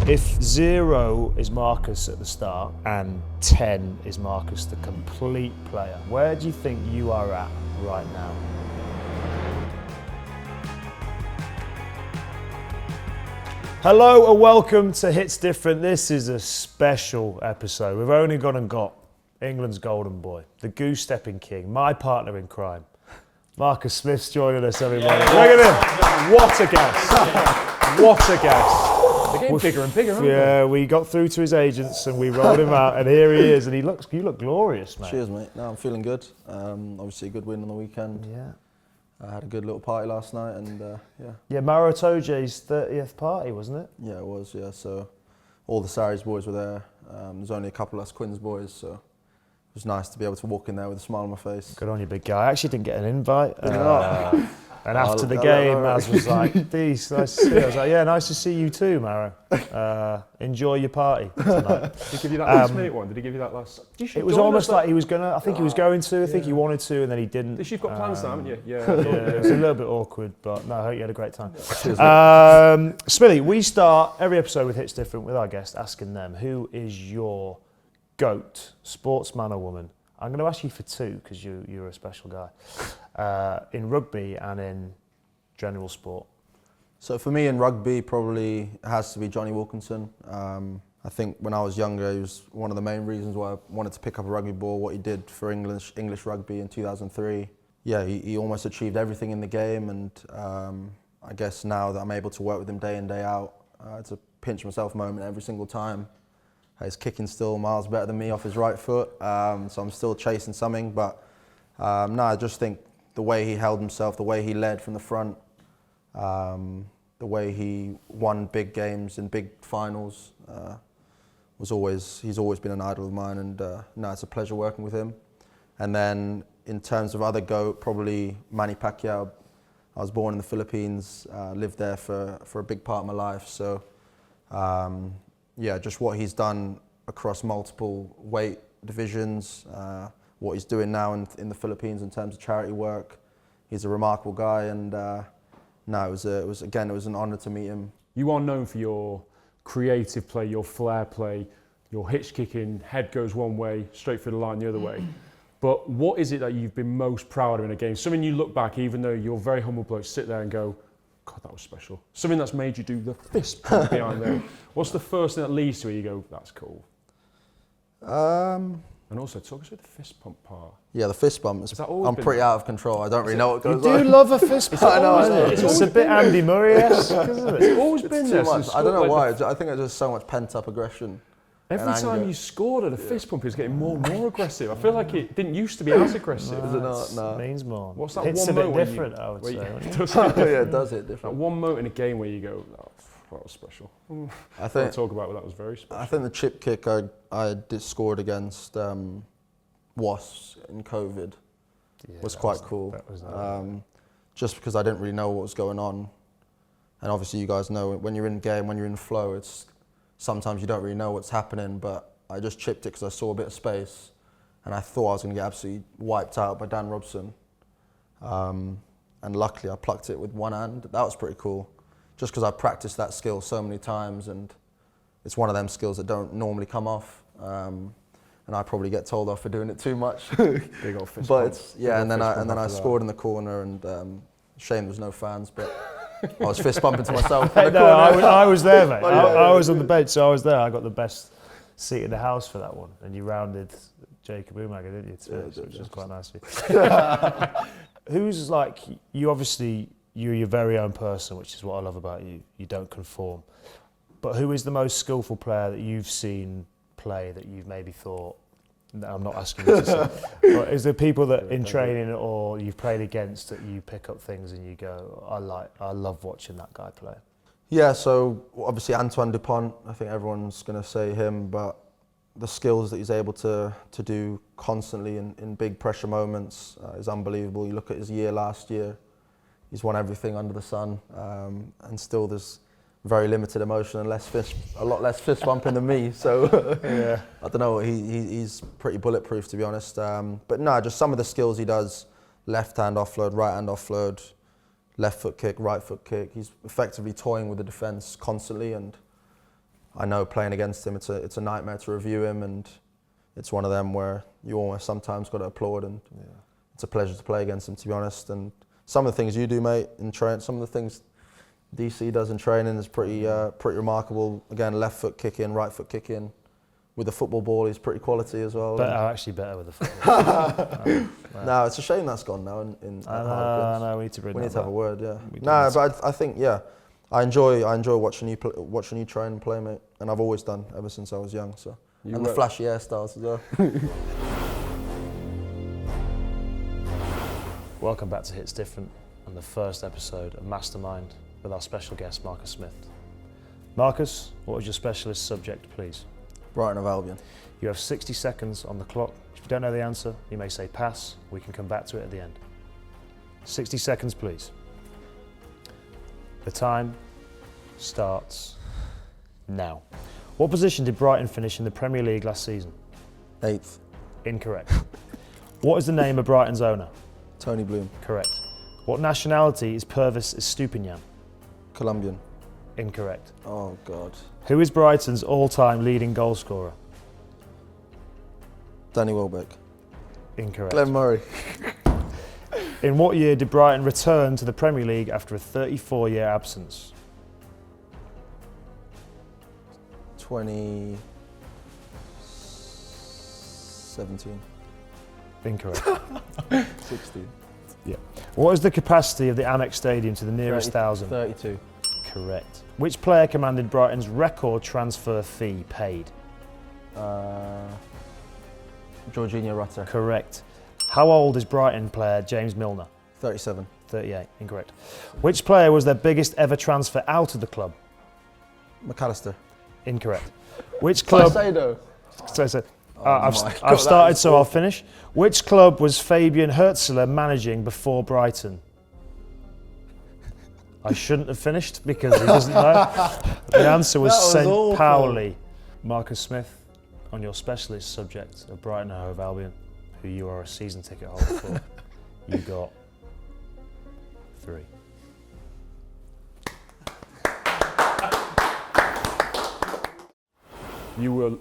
If 0 is Marcus at the start and 10 is Marcus, the complete player, where do you think you are at right now? Hello and welcome to Hits Different. This is a special episode. We've only gone and got England's golden boy, the goose-stepping king, my partner in crime. Marcus Smith's joining us, everybody. Look at him. What a guest. What a guest. They're getting bigger and bigger, aren't they? We got through to his agents and we rolled him out, and here he is. And you look glorious, mate. Cheers, mate. No, I'm feeling good. Obviously, a good win on the weekend. Yeah. I had a good little party last night, and yeah. Yeah, Maro Toje's 30th party, wasn't it? Yeah, it was. Yeah, so all the Sarries boys were there. There's only a couple of us Quins boys, so it was nice to be able to walk in there with a smile on my face. Good on you, big guy. I actually didn't get an invite. And after the game, Maz was like, "Peace, nice to see you." I was like, "Yeah, nice to see you too, Maro. Enjoy your party tonight." Did he give you that last minute one? Did he give you that last? It was almost like he was gonna. I think he was going to. I think he wanted to, and then he didn't. At least you've got plans now, haven't you? Yeah. It was a little bit awkward, but no, I hope you had a great time. Smithy, we start every episode with Hits Different with our guest, asking them who is your GOAT, sportsman or woman. I'm going to ask you for two because you're a special guy in rugby and in general sport. So for me in rugby, probably has to be Johnny Wilkinson. I think when I was younger, he was one of the main reasons why I wanted to pick up a rugby ball. What he did for English rugby in 2003. Yeah, he almost achieved everything in the game, and I guess now that I'm able to work with him day in, day out, it's a pinch myself moment every single time. His kicking's still miles better than me off his right foot, so I'm still chasing something. But no, I just think the way he held himself, the way he led from the front, the way he won big games and big finals, he's always been an idol of mine, and no, it's a pleasure working with him. And then in terms of other GOAT, probably Manny Pacquiao. I was born in the Philippines, lived there for a big part of my life, so. Yeah, just what he's done across multiple weight divisions, what he's doing now in the Philippines in terms of charity work. He's a remarkable guy, and no, it was an honour to meet him. You are known for your creative play, your flair play, your hitch kicking, head goes one way, straight through the line the other way. But what is it that you've been most proud of in a game? Something you look back, even though you're very humble bloke, sit there and go, God, that was special. Something that's made you do the fist pump behind there. What's the first thing that leads to where you go, that's cool? And also, talk us through the fist pump part. Yeah, the fist bump. I'm pretty out of control. I don't really know what goes on. You do love a fist pump. I know. It's a bit Andy Murray-esque, isn't it? It's always been there. Too much. I don't know why. I think there's just so much pent-up aggression. Every time you scored at a fist pump, it was getting more and more aggressive. I feel like it didn't used to be as aggressive. No. It means more. What's that It's one a bit moment different, I would say. Yeah, it does hit different. That one moment in a game where you go, oh, that was special. I think talk about that was very special. I think the chip kick I did scored against Wasps in COVID was quite cool. Just because I didn't really know what was going on, and obviously you guys know when you're in game, when you're in flow, it's sometimes you don't really know what's happening. But I just chipped it because I saw a bit of space, and I thought I was going to get absolutely wiped out by Dan Robson. And luckily I plucked it with one hand. That was pretty cool, just because I practiced that skill so many times, and it's one of them skills that don't normally come off. And I probably get told off for doing it too much. Big old fist but pump. it's, yeah, and then I scored in the corner, and shame there was no fans, but I was fist bumping to myself in the corner. I was there, mate. I was on the bench, so I was there. I got the best seat in the house for that one, and you rounded Jacob Umaga, didn't you? Too, which was quite nice of you. Who's like you? Obviously, you're your very own person, which is what I love about you. You don't conform. But who is the most skillful player that you've seen play that you've maybe thought? No, I'm not asking you to say. But is there people that in training or you've played against that you pick up things and you go, I love watching that guy play? Yeah, so obviously Antoine Dupont, I think everyone's going to say him, but the skills that he's able to do constantly in big pressure moments is unbelievable. You look at his year last year, he's won everything under the sun, and still there's very limited emotion and a lot less fist bumping than me. So yeah, I don't know. He's pretty bulletproof, to be honest. But no, just some of the skills he does: left hand offload, right hand offload, left foot kick, right foot kick. He's effectively toying with the defence constantly, and I know playing against him, it's a nightmare to review him, and it's one of them where you almost sometimes got to applaud, and it's a pleasure to play against him, to be honest. And some of the things you do, mate, in training, some of the things DC does in training is pretty remarkable. Again, left foot kick in, right foot kick in. With the football ball, he's pretty quality as well. Actually better with the football. No, it's a shame that's gone now. I know, we need to have a word, yeah. No, but I think, yeah, I enjoy watching you train and play, mate. And I've always done, ever since I was young. So, and the flashy hairstyles as well. Welcome back to Hits Different and the first episode of Mastermind with our special guest, Marcus Smith. Marcus, what was your specialist subject, please? Brighton of Albion. You have 60 seconds on the clock. If you don't know the answer, you may say pass. We can come back to it at the end. 60 seconds, please. The time starts now. What position did Brighton finish in the Premier League last season? 8th. Incorrect. What is the name of Brighton's owner? Tony Bloom. Correct. What nationality is Purvis Estupiñán? Colombian. Incorrect. Oh, God. Who is Brighton's all-time leading goal scorer? Danny Welbeck. Incorrect. Glenn Murray. In what year did Brighton return to the Premier League after a 34-year absence? 2017. Incorrect. 16. Yeah. What is the capacity of the Amex Stadium to the nearest 1,000? 32. Correct. Which player commanded Brighton's record transfer fee paid? Jorginho Rutter. Correct. How old is Brighton player James Milner? 37. 38. Incorrect. Which player was their biggest ever transfer out of the club? McAllister. Incorrect. Which club? I've started, so I'll finish. Which club was Fabian Hürzeler managing before Brighton? I shouldn't have finished because he doesn't know. The answer was St. Pauli. Marcus Smith, on your specialist subject of Brighton and Hove Albion, who you are a season ticket holder for, you got 3. You were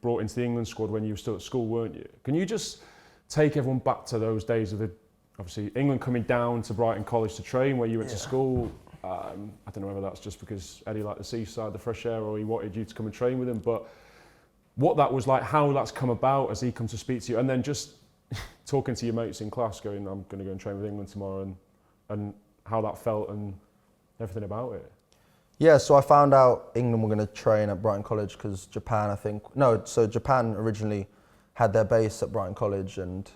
brought into the England squad when you were still at school, weren't you? Can you just take everyone back to those days of obviously England coming down to Brighton College to train where you went to school? I don't know whether that's just because Eddie liked the seaside, the fresh air, or he wanted you to come and train with him, but what that was like, how that's come about as he come to speak to you, and then just talking to your mates in class going, I'm going to go and train with England tomorrow, and how that felt and everything about it. Yeah, so I found out England were going to train at Brighton College because Japan, Japan originally had their base at Brighton College, and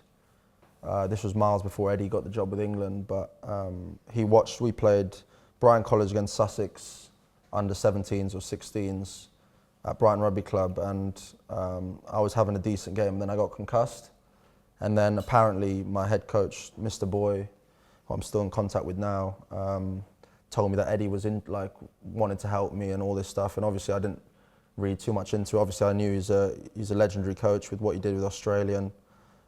this was miles before Eddie got the job with England, but we played Brighton College against Sussex under 17s or 16s at Brighton Rugby Club, and I was having a decent game, and then I got concussed. And then apparently my head coach, Mr. Boy, who I'm still in contact with now, told me that Eddie was wanted to help me and all this stuff, and obviously I didn't read too much into it. Obviously I knew he's a legendary coach with what he did with Australia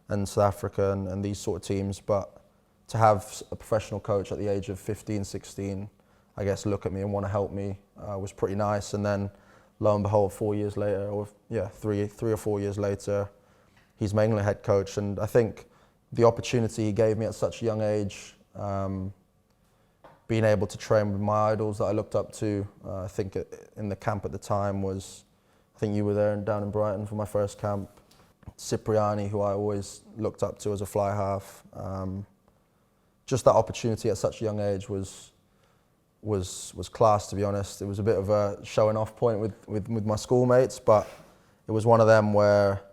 and South Africa and these sort of teams, but to have a professional coach at the age of 15, 16, I guess, look at me and want to help me was pretty nice. And then lo and behold, 4 years later, three or 4 years later, he's my England head coach. And I think the opportunity he gave me at such a young age, being able to train with my idols that I looked up to, I think in the camp at the time was, I think you were there down in Brighton for my first camp, Cipriani, who I always looked up to as a fly half. Just that opportunity at such a young age was class, to be honest. It was a bit of a showing off point with my schoolmates, but it was one of them where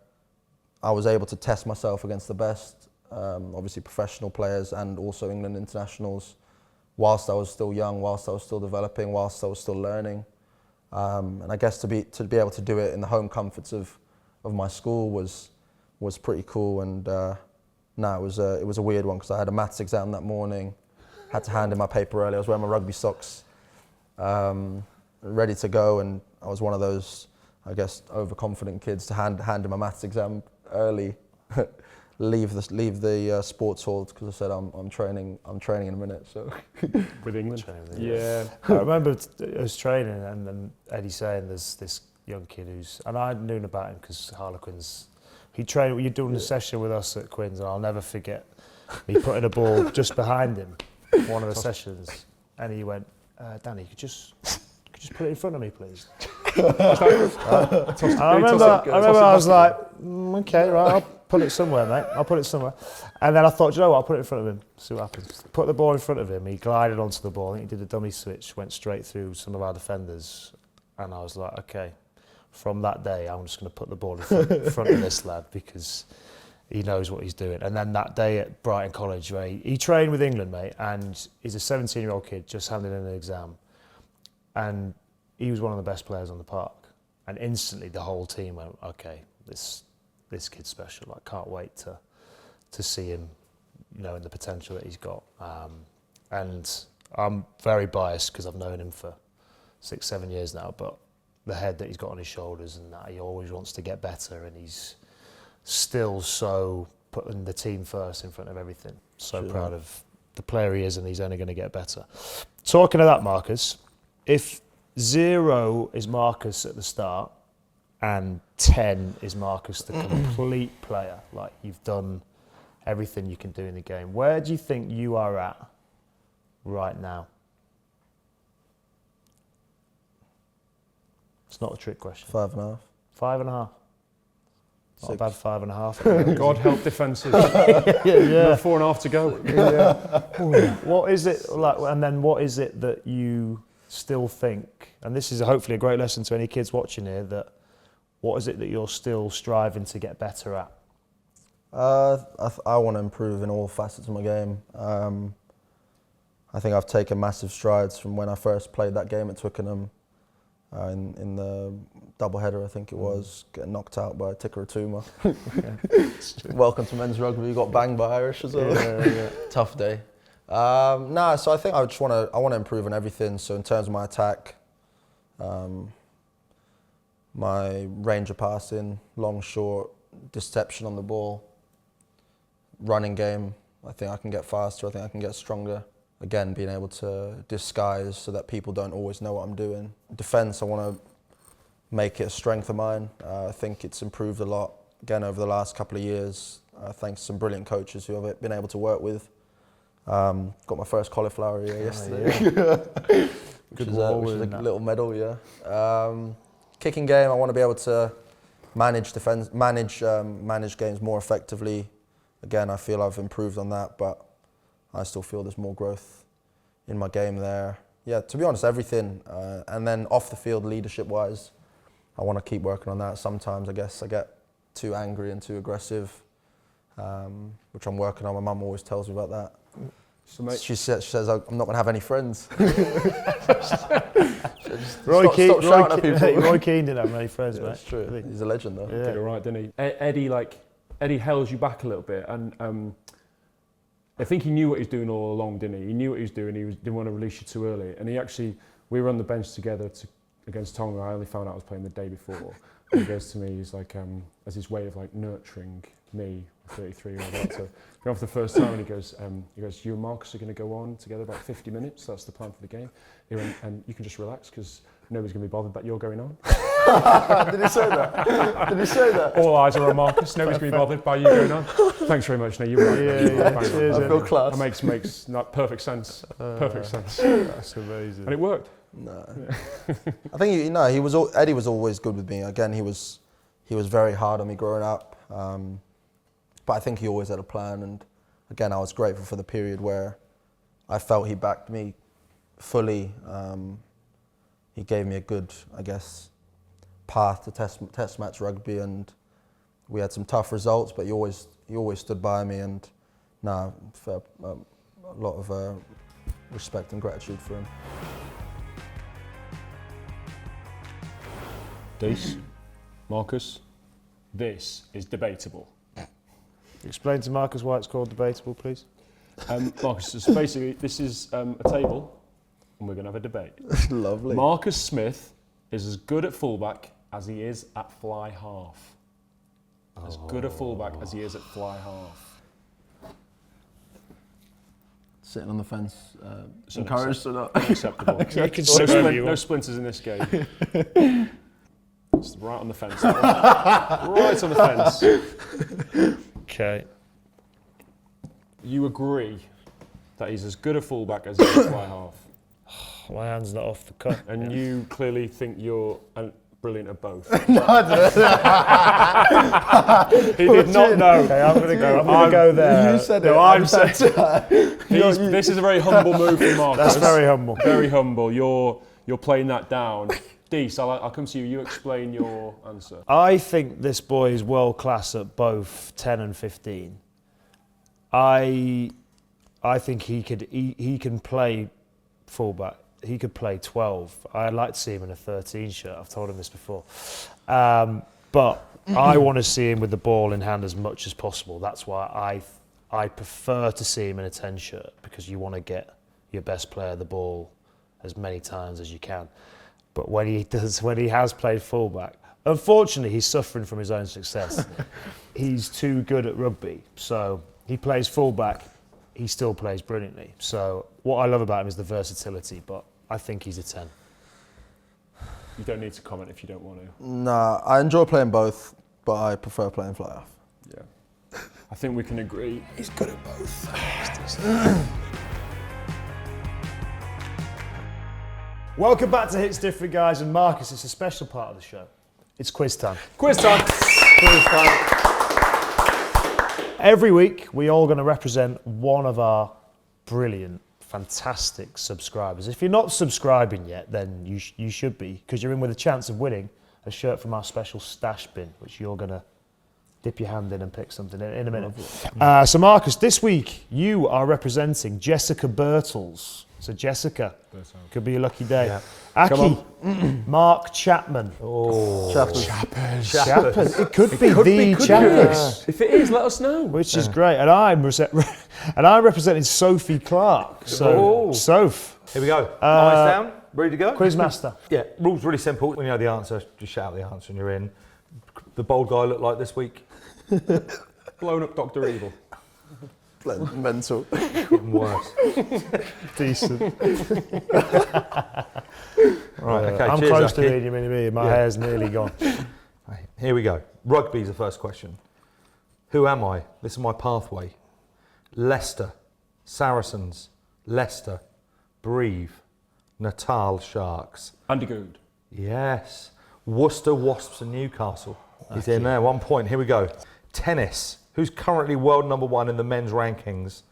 I was able to test myself against the best, obviously professional players and also England internationals, whilst I was still young, whilst I was still developing, whilst I was still learning. And I guess to be able to do it in the home comforts of my school was pretty cool. And it was a weird one because I had a maths exam that morning, had to hand in my paper early. I was wearing my rugby socks, ready to go, and I was one of those, I guess, overconfident kids to hand in my maths exam early, leave the sports hall because I said I'm training in a minute. So with England, I remember I was training and then Eddie saying there's this young kid and I'd known about him because Harlequins, he trained, you're doing a session with us at Quins, and I'll never forget me putting a ball just behind him, one of the sessions, and he went, Danny, could you just put it in front of me, please? I remember I was like, okay, right, I'll put it somewhere, mate. I'll put it somewhere. And then I thought, you know what, I'll put it in front of him, see what happens. Put the ball in front of him, he glided onto the ball, I think he did a dummy switch, went straight through some of our defenders, and I was like, okay, from that day, I'm just going to put the ball in front of this lad because he knows what he's doing. And then that day at Brighton College, where he trained with England, mate, and he's a 17-year-old kid just handing in an exam. And he was one of the best players on the park. And instantly the whole team went, okay, this kid's special. I can't wait to see him, you know, and the potential that he's got. And I'm very biased because I've known him for 6-7 years now, but the head that he's got on his shoulders and that he always wants to get better, and he's still so putting the team first in front of everything. So proud of the player he is, and he's only going to get better. Talking of that, Marcus, if 0 is Marcus at the start and 10 is Marcus the complete player, like you've done everything you can do in the game, where do you think you are at right now? It's not a trick question. 5.5. 5.5. Not a bad 5.5. God help defences. Yeah. 4.5 to go. Yeah. What is it like? And then what is it that you still think? And this is hopefully a great lesson to any kids watching here. That what is it that you're still striving to get better at? I want to improve in all facets of my game. I think I've taken massive strides from when I first played that game at Twickenham. In the double header, I think it was, getting knocked out by Tikkaratuma. Welcome to men's rugby. You got banged by Irish as well. Yeah. Tough day. So I think I want to improve on everything. So in terms of my attack, my range of passing, long, short, deception on the ball, running game. I think I can get faster. I think I can get stronger. Again, being able to disguise so that people don't always know what I'm doing. Defence, I want to make it a strength of mine. I think it's improved a lot, again, over the last couple of years, thanks to some brilliant coaches who I've been able to work with. Got my first cauliflower ear yesterday, which is a little medal, yeah. Kicking game, I want to be able to manage games more effectively. Again, I feel I've improved on that, but I still feel there's more growth in my game there. Yeah, to be honest, everything. And then off the field, leadership-wise, I want to keep working on that. Sometimes I guess I get too angry and too aggressive, which I'm working on. My mum always tells me about that. So mate, she says I'm not going to have any friends. Roy Keane didn't have many friends, mate. That's true. He's a legend, though. Yeah. Did it right, didn't he? Eddie held you back a little bit, and I think he knew what he was doing all along, didn't he? He knew what he was doing. Didn't want to release you too early. And we were on the bench together against Tonga. I only found out I was playing the day before. And he goes to me, he's like, as his way of like nurturing me, 33-year-old, to go off the first time, and he goes, you and Marcus are going to go on together about 50 minutes. That's the plan for the game. He went, and you can just relax because nobody's going to be bothered that you're going on. Did he say that? Did he say that? All eyes are on Marcus. Nobody's going to be bothered by you going on. Thanks very much. No, you're right. Yeah. Cheers, I feel class. That makes perfect sense. Perfect sense. That's amazing. And it worked. No. I think Eddie was always good with me. Again, he was very hard on me growing up. But I think he always had a plan, and again, I was grateful for the period where I felt he backed me fully. He gave me a good, I guess, path to test match rugby, and we had some tough results, but he always stood by me, and a lot of respect and gratitude for him. This, Marcus, this is debatable. Explain to Marcus why it's called debatable, please. Marcus, so basically this is a table and we're going to have a debate. Lovely. Marcus Smith is as good at fullback as he is at fly half. As good at fullback as he is at fly half. Sitting on the fence, encouraged or not? Unacceptable. You can sit wherever you No want. splinters in this game. It's right on the fence. Right on the fence. Okay. You agree that he's as good a fullback as he is fly half. My hand's not off the cup. And you clearly think you're brilliant at both. He did not know. Okay, I'm going to go there. You said it. No, I'm saying. This is a very humble move from Marcus. That's very humble. Very humble. You're playing that down. Dees, I'll come to you. You explain your answer. I think this boy is world class at both 10 and 15. I think he can play fullback. He could play 12. I'd like to see him in a 13 shirt. I've told him this before. But I want to see him with the ball in hand as much as possible. That's why I prefer to see him in a 10 shirt, because you want to get your best player the ball as many times as you can. But when he has played fullback, unfortunately he's suffering from his own success. He's too good at rugby. So he plays fullback, he still plays brilliantly. So what I love about him is the versatility, but I think he's a 10. You don't need to comment if you don't want to. Nah, I enjoy playing both, but I prefer playing fly half. Yeah. I think we can agree. He's good at both. Welcome back to Hits Different, guys, and Marcus, it's a special part of the show. It's quiz time. Quiz time. Quiz time. Every week, we're all going to represent one of our brilliant, fantastic subscribers. If you're not subscribing yet, then you should be, because you're in with a chance of winning a shirt from our special stash bin, which you're going to dip your hand in and pick something in a minute. So Marcus, this week you are representing Jessica Birtles. So Jessica, could be a lucky day. Yeah. Aki, Mark Chapman. Oh, Chapman. Chapman. It could be the Chapman. If it is, let us know. Which is great. And I'm representing Sophie Clark. So, Soph. here we go. Eyes down, ready to go? Quizmaster. Yeah, rules really simple. When you know the answer, just shout the answer and you're in. The bold guy looked like this week. Blown up Dr. Evil. Mental. Even worse. Decent. Right, okay, I'm cheers, close to Aki. reading mini-me. My Yeah. hair's nearly gone. Right, here we go. Rugby's the first question. Who am I? This is my pathway. Leicester, Saracens, Leicester, Breve, Natal Sharks. Andy Good. Yes. Worcester Wasps and Newcastle. He's in there, 1 point. Here we go. Tennis. Who's currently world number one in the men's rankings?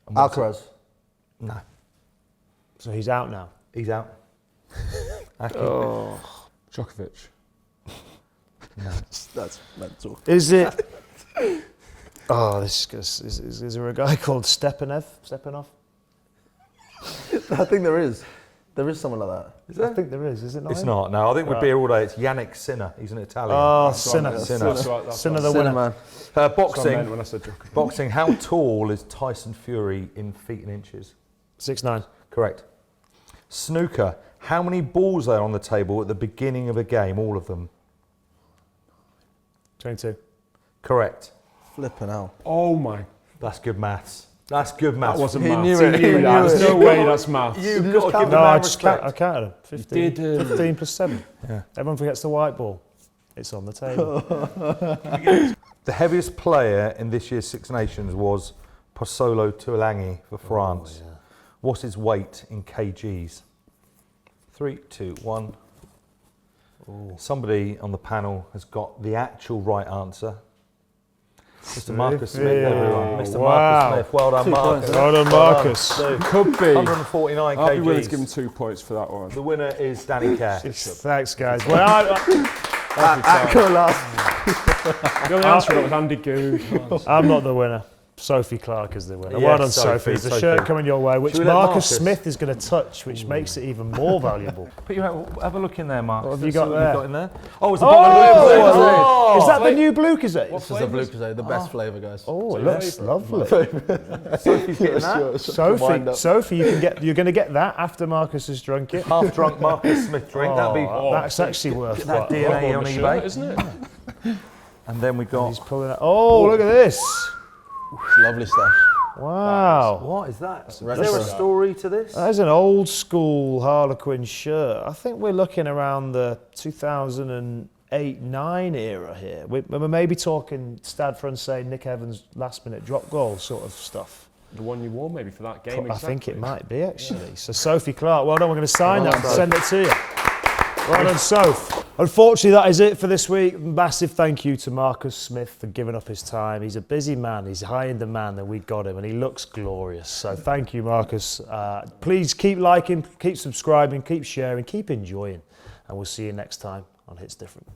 And what's Alcaraz. No, So he's out now. he's out. Aki. Djokovic. That's mental. Is it? Oh, is there a guy called Stepanov? I think there is. There is someone like that. Is there? I think there is it not? It's him? not. No, I think we'd be Right. here all day. It's Yannick Sinner. He's an Italian. Oh, Sinner. Sinner. That's right. That's Sinner right. the winner. Cinnamon. That's what I meant Boxing. when I said Djokovic. Boxing. How tall is Tyson Fury in feet and inches? 6'9". Correct. Snooker. How many balls are on the table at the beginning of a game? All of them. 22. Correct. Flipping hell. Oh my. That's good maths. That's good maths. That wasn't He maths. knew He it, he knew knew that. it. There's no way that's maths. You've You got just to give count the No, man I respect. counted them. 15. did, 15 plus 7. Yeah. Everyone forgets the white ball. It's on the table. The heaviest player in this year's Six Nations was Posolo Tuolangi for France. Oh, yeah. What's his weight in kgs? 3, 2, 1. Somebody on the panel has got the actual right answer. Mr. Marcus Smith, everyone. Mr. Wow. Marcus Smith. Well done, 2 Marcus. points. Well done, Marcus. Could be. 149 I'll be willing to give him kgs. 2 points for that one. The winner is Danny Kerr. Thanks, guys. Well, Go last. The only answer was Andy Good. I'm not the winner. Sophie Clark is the winner. Yes, Well done, Sophie, Sophie. There's a Sophie. shirt coming your way, which Should we let Marcus Marcus? Smith is going to touch, which makes it even more valuable. Put your, have a look in there, Mark. What have you Let's got see there? you've got in there? Oh, it's the bottom of Is that the new Blue Gazette? This is the blue Gazette, the best flavour, guys. Oh, it looks lovely. Sophie's getting that. Sophie, you're going to get that after Marcus has drunk it. Half drunk Marcus Smith drink. That'd be. That's actually worth That what? DNA on Shirt, eBay. isn't it? And then we got. He's pulling it. Oh, look at this. It's lovely stuff. Wow. What is that? Is retro. there a story to this? That is an old school Harlequin shirt. I think we're looking around the 2008-9 era here. We're maybe talking Stade Francais, Nick Evans last minute drop goal sort of stuff. The one you wore maybe for that game. I think it might be actually. So Sophie Clark, well done. We're going to sign that and send it to you. Well done, Soph. Unfortunately, that is it for this week. Massive thank you to Marcus Smith for giving up his time. He's a busy man. He's high in demand, and we got him, and he looks glorious. So thank you, Marcus. Please keep liking, keep subscribing, keep sharing, keep enjoying, and we'll see you next time on Hits Different.